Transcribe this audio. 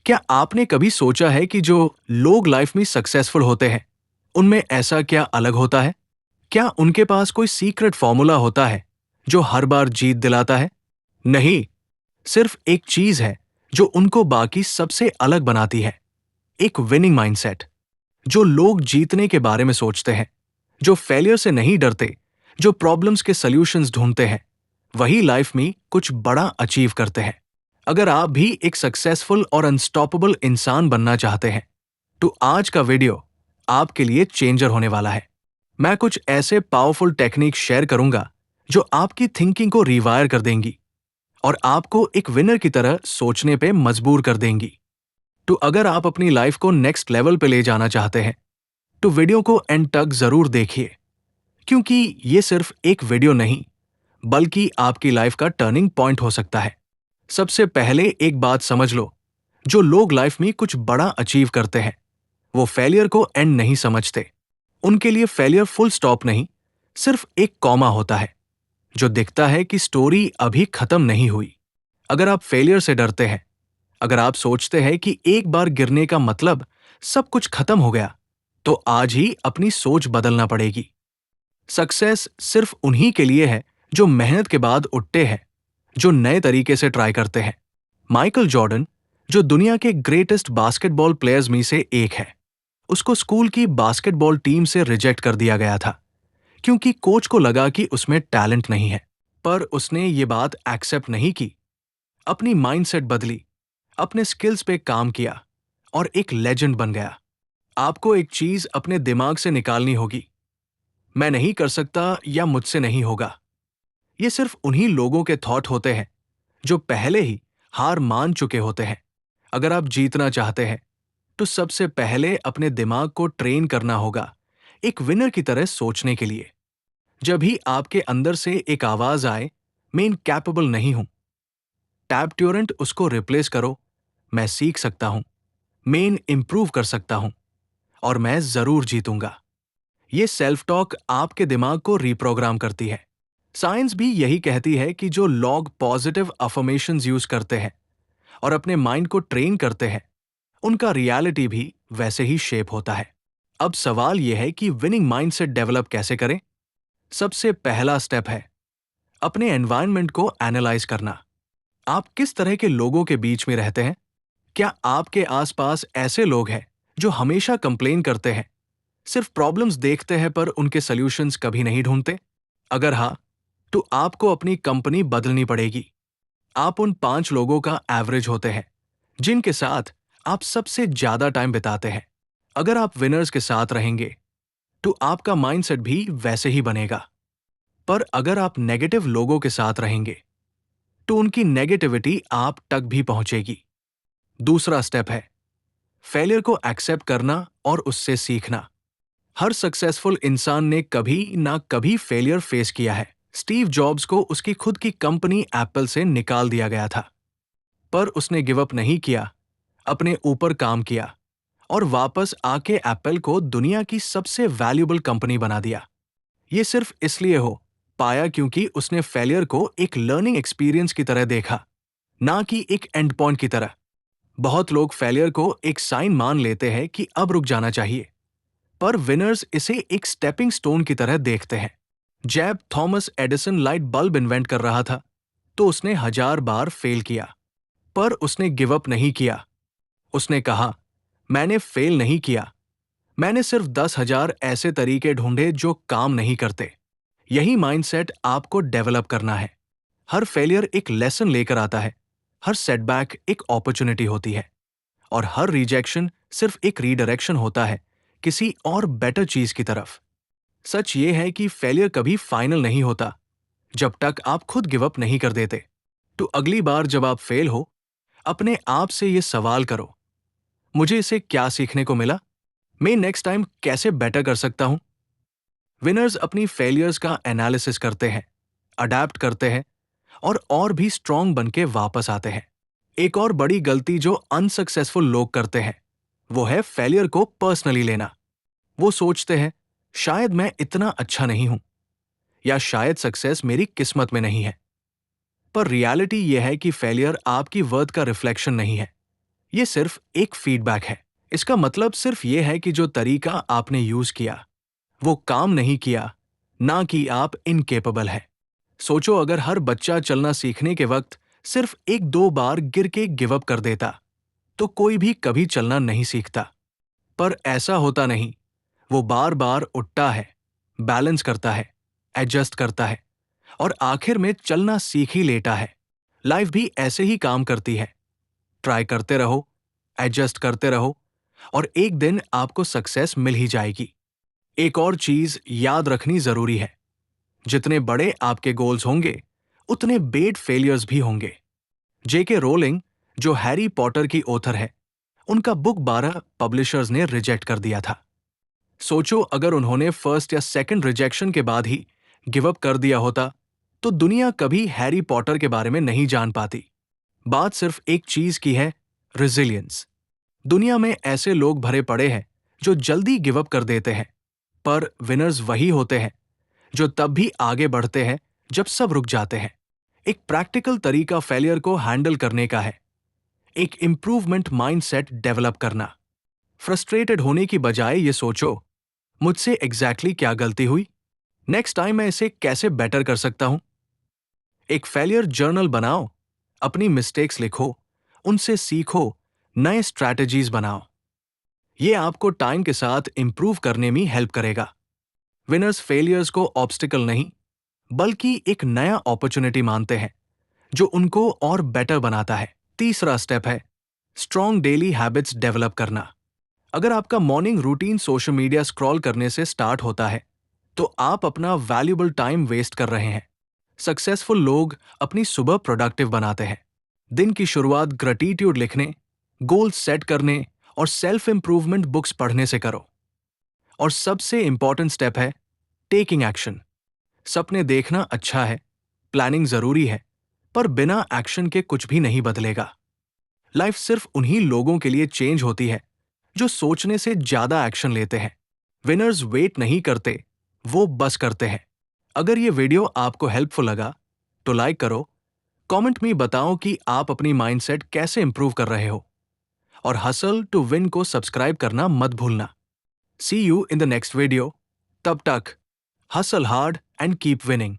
क्या आपने कभी सोचा है कि जो लोग लाइफ में सक्सेसफुल होते हैं, उनमें ऐसा क्या अलग होता है? क्या उनके पास कोई सीक्रेट फॉर्मूला होता है जो हर बार जीत दिलाता है? नहीं, सिर्फ एक चीज है जो उनको बाकी सबसे अलग बनाती है, एक विनिंग माइंडसेट। जो लोग जीतने के बारे में सोचते हैं, जो फेलियर से नहीं डरते, जो प्रॉब्लम्स के सॉल्यूशंस ढूंढते हैं, वही लाइफ में कुछ बड़ा अचीव करते हैं। अगर आप भी एक सक्सेसफुल और अनस्टॉपेबल इंसान बनना चाहते हैं, तो आज का वीडियो आपके लिए चेंजर होने वाला है। मैं कुछ ऐसे पावरफुल टेक्निक शेयर करूंगा जो आपकी थिंकिंग को रिवायर कर देंगी और आपको एक विनर की तरह सोचने पे मजबूर कर देंगी। तो अगर आप अपनी लाइफ को नेक्स्ट लेवल पे ले जाना चाहते हैं, तो वीडियो को एंड तक जरूर देखिए, क्योंकि ये सिर्फ एक वीडियो नहीं, बल्कि आपकी लाइफ का टर्निंग पॉइंट हो सकता है। सबसे पहले एक बात समझ लो, जो लोग लाइफ में कुछ बड़ा अचीव करते हैं, वो फेलियर को एंड नहीं समझते। उनके लिए फेलियर फुल स्टॉप नहीं, सिर्फ एक कॉमा होता है जो दिखता है कि स्टोरी अभी खत्म नहीं हुई। अगर आप फेलियर से डरते हैं, अगर आप सोचते हैं कि एक बार गिरने का मतलब सब कुछ खत्म हो गया, तो आज ही अपनी सोच बदलना पड़ेगी। सक्सेस सिर्फ उन्हीं के लिए है जो मेहनत के बाद उठते हैं, जो नए तरीके से ट्राई करते हैं। माइकल जॉर्डन, जो दुनिया के ग्रेटेस्ट बास्केटबॉल प्लेयर्स में से एक है, उसको स्कूल की बास्केटबॉल टीम से रिजेक्ट कर दिया गया था, क्योंकि कोच को लगा कि उसमें टैलेंट नहीं है। पर उसने ये बात एक्सेप्ट नहीं की, अपनी माइंडसेट बदली, अपने स्किल्स पे काम किया और एक लेजेंड बन गया। आपको एक चीज अपने दिमाग से निकालनी होगी, मैं नहीं कर सकता या मुझसे नहीं होगा। ये सिर्फ उन्हीं लोगों के थॉट होते हैं जो पहले ही हार मान चुके होते हैं। अगर आप जीतना चाहते हैं, तो सबसे पहले अपने दिमाग को ट्रेन करना होगा एक विनर की तरह सोचने के लिए। जब भी आपके अंदर से एक आवाज आए, मैं इनकैपेबल नहीं हूं, टैब ट्यूरेंट उसको रिप्लेस करो, मैं सीख सकता हूं, मैं इंप्रूव कर सकता हूं और मैं जरूर जीतूंगा। ये सेल्फ टॉक आपके दिमाग को रिप्रोग्राम करती है। साइंस भी यही कहती है कि जो लोग पॉजिटिव अफर्मेशंस यूज करते हैं और अपने माइंड को ट्रेन करते हैं, उनका रियलिटी भी वैसे ही शेप होता है। अब सवाल यह है कि विनिंग माइंडसेट डेवलप कैसे करें? सबसे पहला स्टेप है अपने एनवायरनमेंट को एनालाइज करना। आप किस तरह के लोगों के बीच में रहते हैं? क्या आपके आसपास ऐसे लोग हैं जो हमेशा कंप्लेन करते हैं, सिर्फ प्रॉब्लम्स देखते हैं पर उनके सॉल्यूशंस कभी नहीं ढूंढते? अगर हाँ, तो आपको अपनी कंपनी बदलनी पड़ेगी। आप उन 5 लोगों का एवरेज होते हैं जिनके साथ आप सबसे ज्यादा टाइम बिताते हैं। अगर आप विनर्स के साथ रहेंगे, तो आपका माइंडसेट भी वैसे ही बनेगा। पर अगर आप नेगेटिव लोगों के साथ रहेंगे, तो उनकी नेगेटिविटी आप तक भी पहुंचेगी। दूसरा स्टेप है फेलियर को एक्सेप्ट करना और उससे सीखना। हर सक्सेसफुल इंसान ने कभी ना कभी फेलियर फेस किया है। स्टीव जॉब्स को उसकी खुद की कंपनी एप्पल से निकाल दिया गया था, पर उसने गिव अप नहीं किया, अपने ऊपर काम किया और वापस आके एप्पल को दुनिया की सबसे वैल्यूएबल कंपनी बना दिया। ये सिर्फ इसलिए हो पाया क्योंकि उसने फेलियर को एक लर्निंग एक्सपीरियंस की तरह देखा, ना कि एक एंड पॉइंट की तरह। बहुत लोग फेलियर को एक साइन मान लेते हैं कि अब रुक जाना चाहिए, पर विनर्स इसे एक स्टेपिंग स्टोन की तरह देखते हैं। जैब Thomas Edison light bulb invent कर रहा था, तो उसने 1000 बार फेल किया, पर उसने गिव अप नहीं किया। उसने कहा, मैंने फेल नहीं किया, मैंने सिर्फ 10,000 ऐसे तरीके ढूंढे जो काम नहीं करते। यही माइंडसेट आपको डेवलप करना है। हर फेलियर एक लेसन लेकर आता है, हर सेटबैक एक अपॉर्चुनिटी होती है और हर रिजेक्शन सिर्फ एक रीडायरेक्शन होता है किसी और बेटर चीज की तरफ। सच ये है कि फेलियर कभी फाइनल नहीं होता जब तक आप खुद गिव अप नहीं कर देते। तो अगली बार जब आप फेल हो, अपने आप से ये सवाल करो, मुझे इसे क्या सीखने को मिला? मैं नेक्स्ट टाइम कैसे बेटर कर सकता हूं? विनर्स अपनी फेलियर्स का एनालिसिस करते हैं, अडेप्ट करते हैं और भी स्ट्रांग बन के वापस आते हैं। एक और बड़ी गलती जो अनसक्सेसफुल लोग करते हैं, वो है फेलियर को पर्सनली लेना। वो सोचते हैं, शायद मैं इतना अच्छा नहीं हूं या शायद सक्सेस मेरी किस्मत में नहीं है। पर रियलिटी यह है कि फेलियर आपकी वर्थ का रिफ्लेक्शन नहीं है, ये सिर्फ एक फीडबैक है। इसका मतलब सिर्फ ये है कि जो तरीका आपने यूज किया वो काम नहीं किया, ना कि आप इनकेपेबल है। सोचो अगर हर बच्चा चलना सीखने के वक्त सिर्फ एक दो बार गिर के गिव अप कर देता तो कोई भी कभी चलना नहीं सीखता। पर ऐसा होता नहीं। वो बार बार उठता है, बैलेंस करता है, एडजस्ट करता है और आखिर में चलना सीख ही लेता है। लाइफ भी ऐसे ही काम करती है। ट्राई करते रहो, एडजस्ट करते रहो और एक दिन आपको सक्सेस मिल ही जाएगी। एक और चीज याद रखनी जरूरी है, जितने बड़े आपके गोल्स होंगे उतने बेड फेलियर्स भी होंगे। जेके रोलिंग, जो हैरी पॉटर की ऑथर है, उनका बुक 12 पब्लिशर्स ने रिजेक्ट कर दिया था। सोचो अगर उन्होंने फर्स्ट या सेकंड रिजेक्शन के बाद ही गिव अप कर दिया होता तो दुनिया कभी हैरी पॉटर के बारे में नहीं जान पाती। बात सिर्फ एक चीज की है, रिजिलियंस। दुनिया में ऐसे लोग भरे पड़े हैं जो जल्दी गिव अप कर देते हैं, पर विनर्स वही होते हैं जो तब भी आगे बढ़ते हैं जब सब रुक जाते हैं। एक प्रैक्टिकल तरीका फेलियर को हैंडल करने का है, एक इंप्रूवमेंट माइंडसेट डेवलप करना। फ्रस्ट्रेटेड होने की बजाय ये सोचो, मुझसे एग्जैक्टली क्या गलती हुई, नेक्स्ट टाइम मैं इसे कैसे बेटर कर सकता हूं। एक फेलियर जर्नल बनाओ, अपनी मिस्टेक्स लिखो, उनसे सीखो, नए स्ट्रैटेजीज बनाओ। ये आपको टाइम के साथ इंप्रूव करने में हेल्प करेगा। विनर्स फेलियर्स को ऑब्स्टिकल नहीं बल्कि एक नया अपॉर्चुनिटी मानते हैं जो उनको और बेटर बनाता है। तीसरा स्टेप है स्ट्रॉन्ग डेली हैबिट्स डेवलप करना। अगर आपका morning routine social media scroll करने से स्टार्ट होता है तो आप अपना वैल्यूएबल टाइम वेस्ट कर रहे हैं। सक्सेसफुल लोग अपनी सुबह प्रोडक्टिव बनाते हैं। दिन की शुरुआत ग्रेटिट्यूड लिखने, गोल सेट करने और सेल्फ इंप्रूवमेंट बुक्स पढ़ने से करो। और सबसे इंपॉर्टेंट स्टेप है टेकिंग एक्शन। सपने देखना अच्छा है, प्लानिंग जरूरी है, पर बिना एक्शन के कुछ भी नहीं बदलेगा। लाइफ सिर्फ उन्हीं लोगों के लिए चेंज होती है जो सोचने से ज्यादा एक्शन लेते हैं। विनर्स वेट नहीं करते, वो बस करते हैं। अगर ये वीडियो आपको हेल्पफुल लगा तो लाइक करो, कमेंट में बताओ कि आप अपनी माइंडसेट कैसे इंप्रूव कर रहे हो और हसल टू विन को सब्सक्राइब करना मत भूलना। See you in the next video. तब तक hustle hard and keep winning.